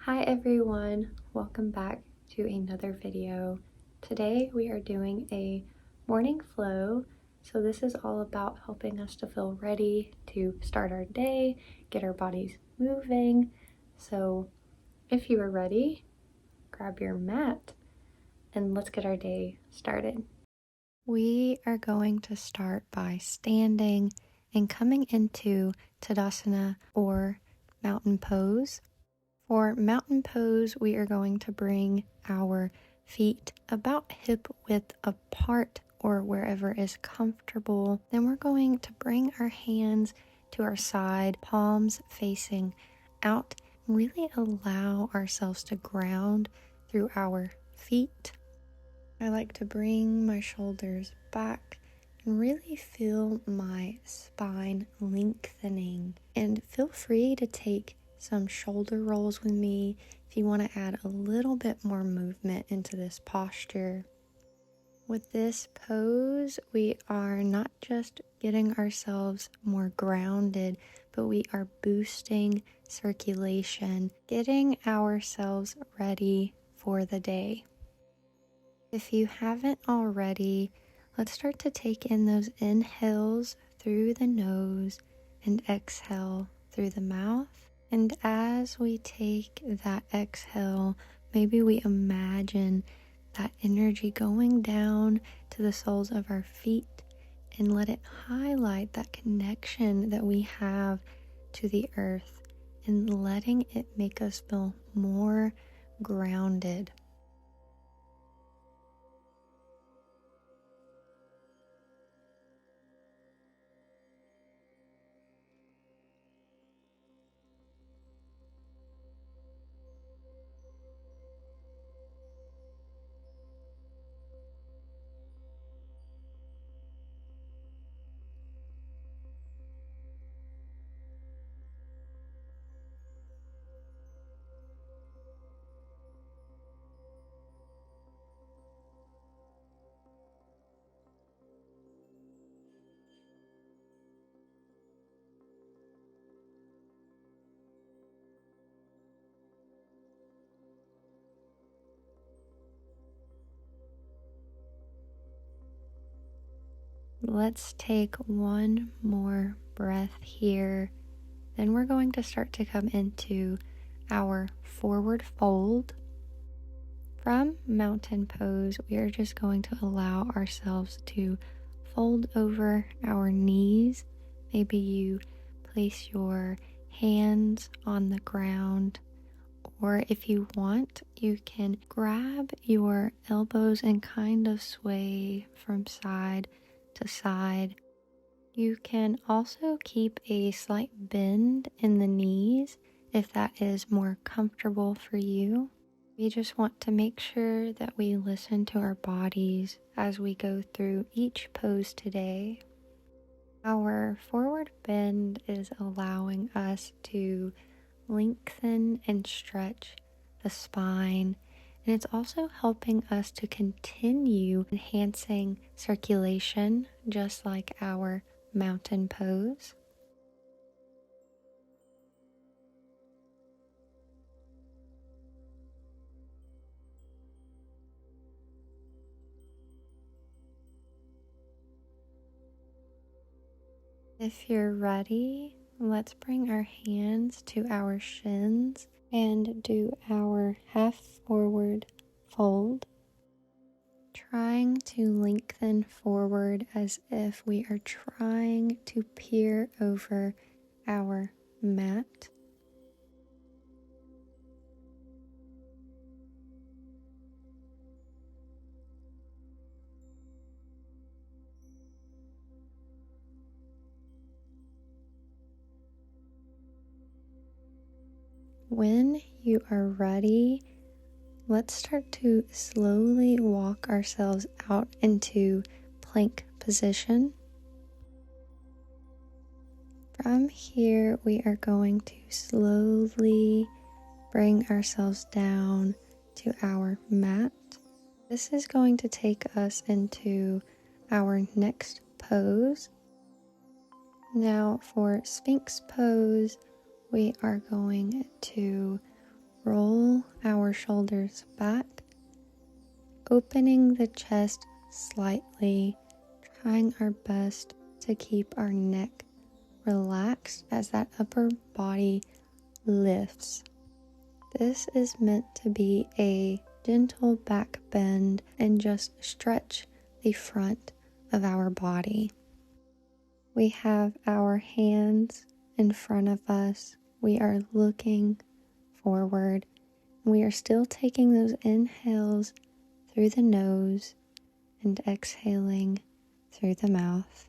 Hi everyone, welcome back to another video. Today we are doing a morning flow. So this is all about helping us to feel ready to start our day, get our bodies moving. So if you are ready, grab your mat and let's get our day started. We are going to start by standing and coming into Tadasana or mountain pose. For mountain pose, we are going to bring our feet about hip width apart or wherever is comfortable. Then we're going to bring our hands to our side, palms facing out, and really allow ourselves to ground through our feet. I like to bring my shoulders back and really feel my spine lengthening. And feel free to take some shoulder rolls with me if you want to add a little bit more movement into this posture. With this pose, we are not just getting ourselves more grounded, but we are boosting circulation, getting ourselves ready for the day. If you haven't already, let's start to take in those inhales through the nose and exhale through the mouth. And as we take that exhale, maybe we imagine that energy going down to the soles of our feet and let it highlight that connection that we have to the earth and letting it make us feel more grounded. Let's take one more breath here. Then we're going to start to come into our forward fold. From mountain pose, we are just going to allow ourselves to fold over our knees. Maybe you place your hands on the ground, or if you want, you can grab your elbows and kind of sway from side to side. You can also keep a slight bend in the knees if that is more comfortable for you. We just want to make sure that we listen to our bodies as we go through each pose today. Our forward bend is allowing us to lengthen and stretch the spine, and it's also helping us to continue enhancing circulation, just like our mountain pose. If you're ready, let's bring our hands to our shins and do our half forward fold, trying to lengthen forward as if we are trying to peer over our mat. When you are ready, let's start to slowly walk ourselves out into plank position. From here, we are going to slowly bring ourselves down to our mat. This is going to take us into our next pose. Now for Sphinx pose, we are going to roll our shoulders back, opening the chest slightly, trying our best to keep our neck relaxed as that upper body lifts. This is meant to be a gentle back bend and just stretch the front of our body. We have our hands in front of us. We are looking forward. We are still taking those inhales through the nose and exhaling through the mouth.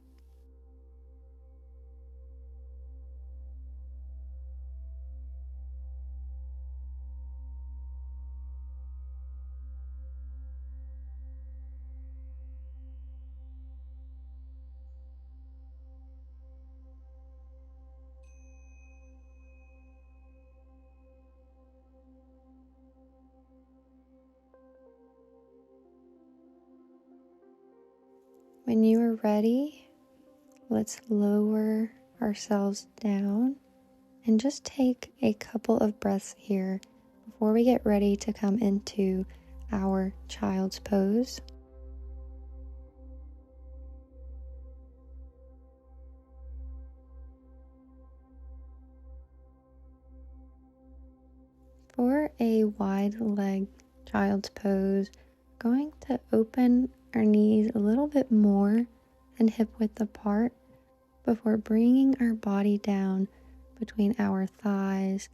When you are ready, let's lower ourselves down and just take a couple of breaths here before we get ready to come into our child's pose. For a wide leg child's pose, going to open our knees a little bit more and hip width apart before bringing our body down between our thighs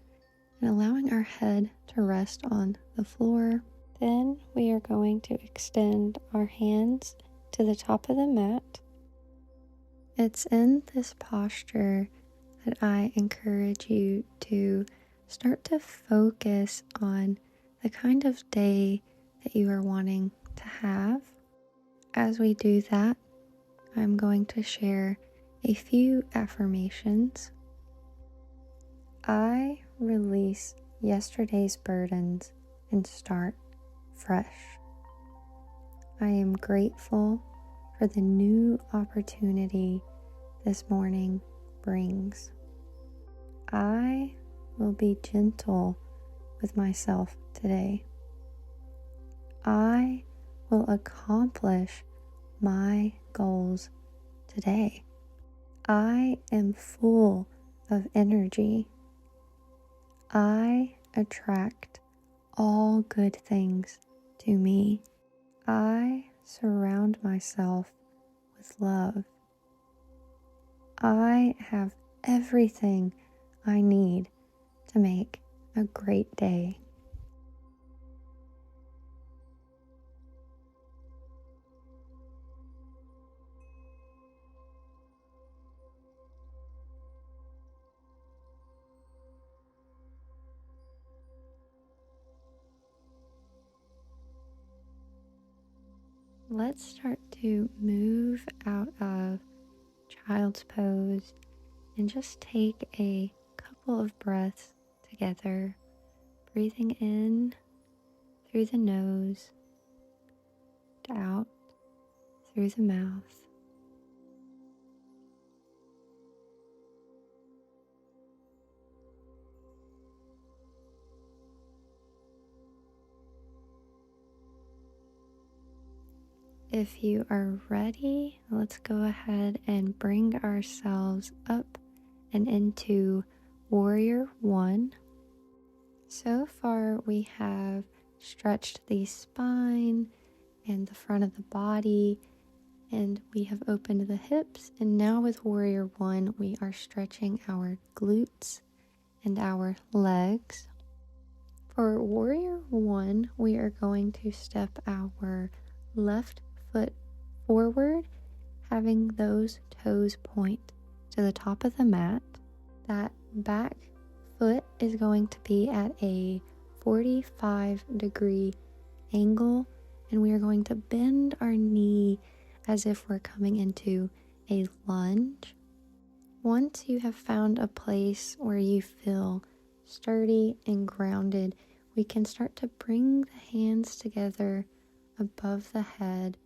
and allowing our head to rest on the floor. Then we are going to extend our hands to the top of the mat. It's in this posture that I encourage you to start to focus on the kind of day that you are wanting to have. As we do that, I'm going to share a few affirmations. I release yesterday's burdens and start fresh. I am grateful for the new opportunity this morning brings. I will be gentle with myself today. I will accomplish my goals today. I am full of energy. I attract all good things to me. I surround myself with love. I have everything I need to make a great day. Let's start to move out of child's pose and just take a couple of breaths together, breathing in through the nose, out through the mouth. If you are ready, let's go ahead and bring ourselves up and into Warrior 1. So far, we have stretched the spine and the front of the body, and we have opened the hips. And now with Warrior 1, we are stretching our glutes and our legs. For Warrior 1, we are going to step our left foot forward, having those toes point to the top of the mat. That back foot is going to be at a 45-degree angle, and we are going to bend our knee as if we're coming into a lunge. Once you have found a place where you feel sturdy and grounded, we can start to bring the hands together above the head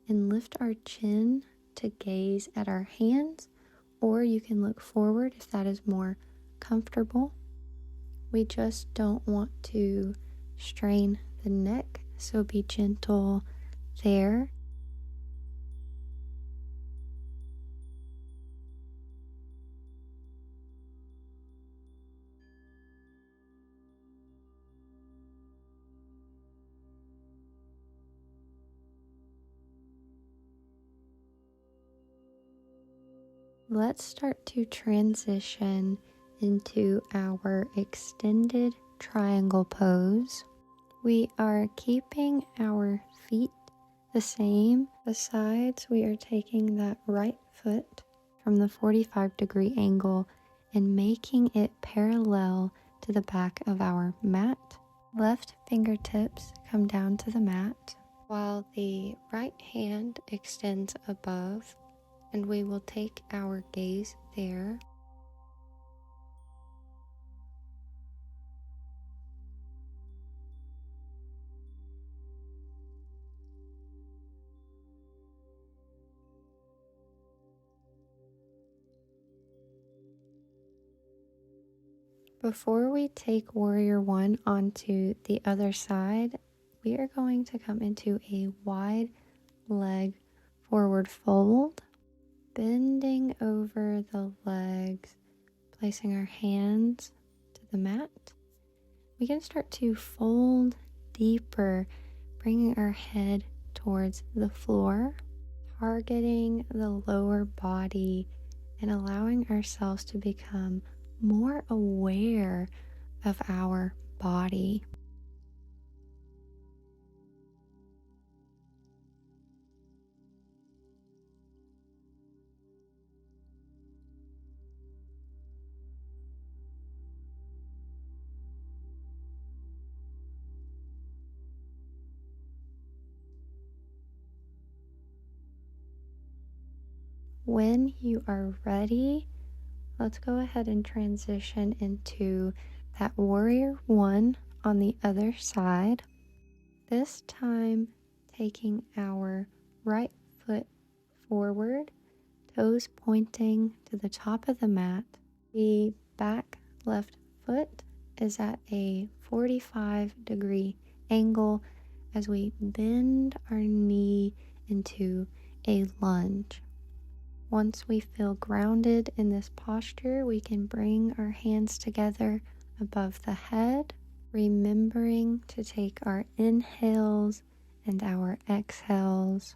and lift our chin to gaze at our hands, or you can look forward if that is more comfortable. We just don't want to strain the neck, so be gentle there. Let's start to transition into our extended triangle pose. We are keeping our feet the same. Besides, we are taking that right foot from the 45-degree angle and making it parallel to the back of our mat. Left fingertips come down to the mat while the right hand extends above, and we will take our gaze there. Before we take Warrior One onto the other side, we are going to come into a wide leg forward fold, bending over the legs, placing our hands to the mat. We can start to fold deeper, bringing our head towards the floor, targeting the lower body and allowing ourselves to become more aware of our body. When you are ready, let's go ahead and transition into that Warrior One on the other side. This time, taking our right foot forward, toes pointing to the top of the mat. The back left foot is at a 45-degree angle as we bend our knee into a lunge. Once we feel grounded in this posture, we can bring our hands together above the head, remembering to take our inhales and our exhales.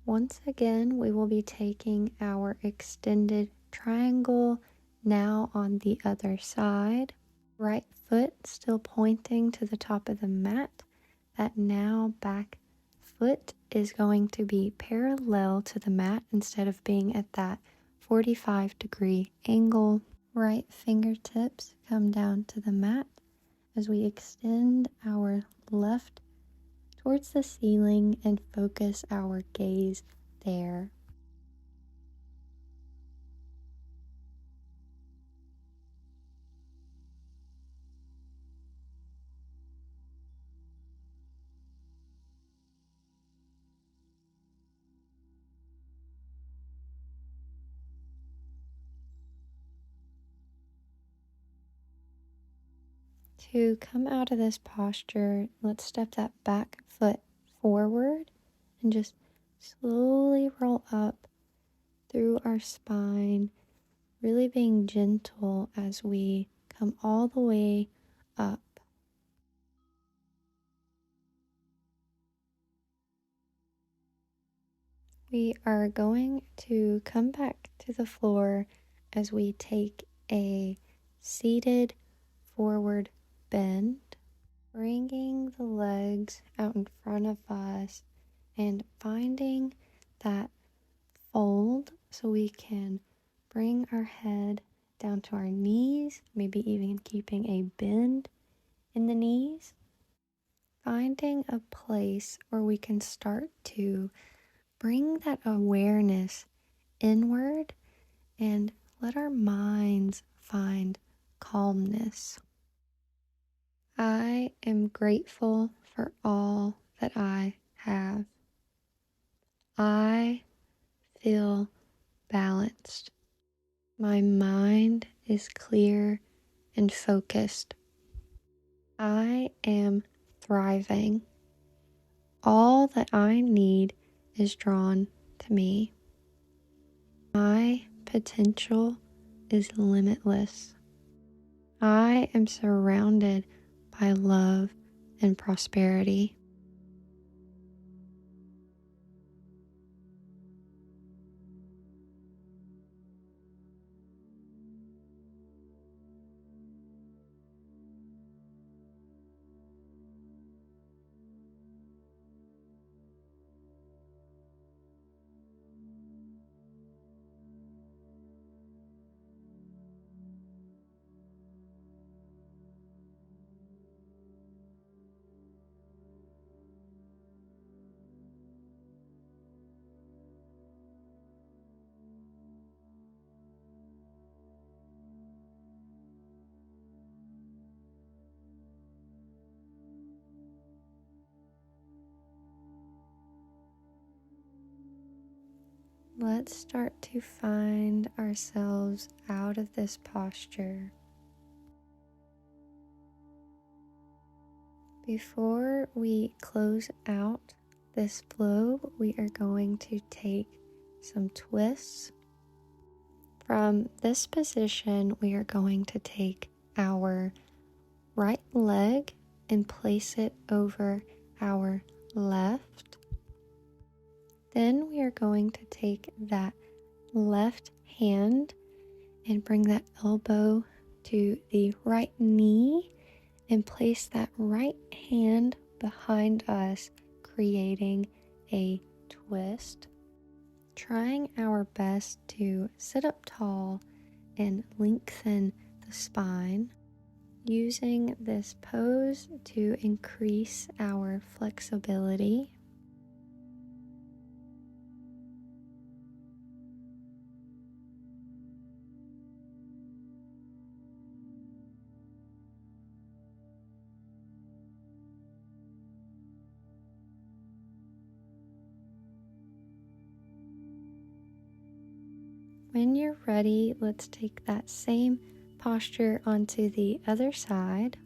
Once again, we will be taking our extended triangle now on the other side. Right foot still pointing to the top of the mat. That now back foot is going to be parallel to the mat instead of being at that 45-degree angle. Right fingertips come down to the mat as we extend our left towards the ceiling and focus our gaze there. To come out of this posture, let's step that back foot forward and just slowly roll up through our spine, really being gentle as we come all the way up. We are going to come back to the floor as we take a seated forward bend, bringing the legs out in front of us and finding that fold so we can bring our head down to our knees, maybe even keeping a bend in the knees. Finding a place where we can start to bring that awareness inward and let our minds find calmness. I am grateful for all that I have. I feel balanced. My mind is clear and focused. I am thriving. All that I need is drawn to me. My potential is limitless. I am surrounded by love and prosperity. Let's start to find ourselves out of this posture. Before we close out this flow, we are going to take some twists. From this position, we are going to take our right leg and place it over our left. Then we are going to take that left hand and bring that elbow to the right knee and place that right hand behind us, creating a twist. Trying our best to sit up tall and lengthen the spine. Using this pose to increase our flexibility. When you're ready, let's take that same posture onto the other side,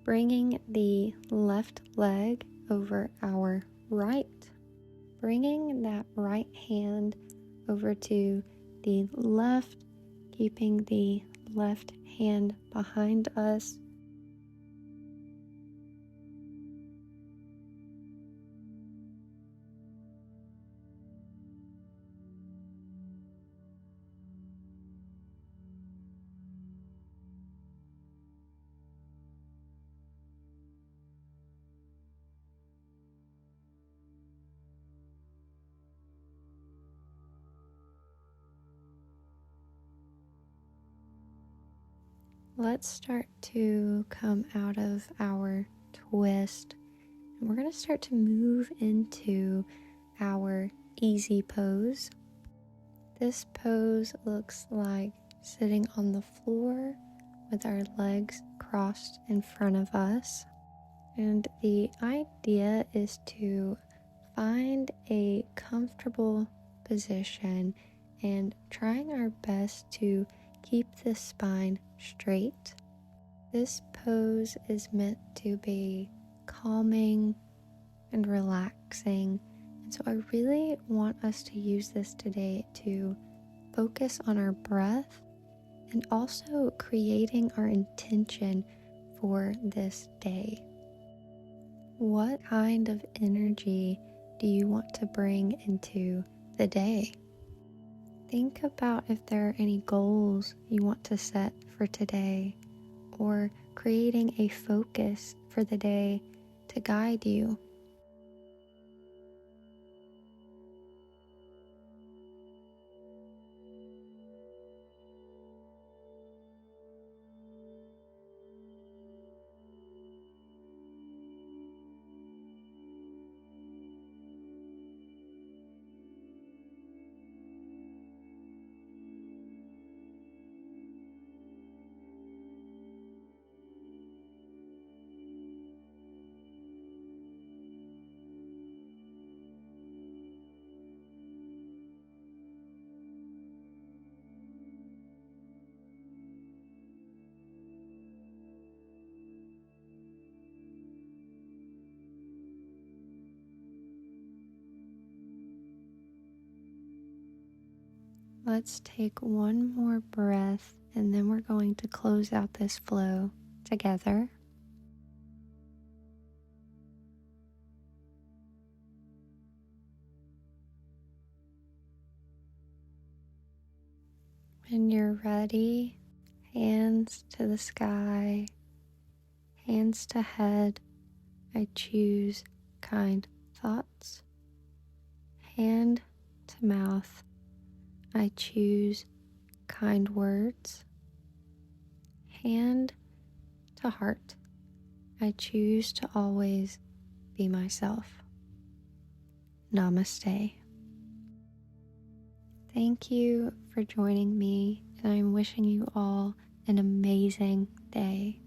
bringing the left leg over our right, bringing that right hand over to the left, keeping the left hand behind us. Let's start to come out of our twist, and we're going to start to move into our easy pose. This pose looks like sitting on the floor with our legs crossed in front of us. And the idea is to find a comfortable position and trying our best to keep the spine straight. This pose is meant to be calming and relaxing. And so I really want us to use this today to focus on our breath and also creating our intention for this day. What kind of energy do you want to bring into the day? Think about if there are any goals you want to set for today, or creating a focus for the day to guide you. Let's take one more breath and then we're going to close out this flow together. When you're ready, hands to the sky, hands to head, I choose kind thoughts. Hand to mouth, I choose kind words. Hand to heart, I choose to always be myself. Namaste. Thank you for joining me, and I'm wishing you all an amazing day.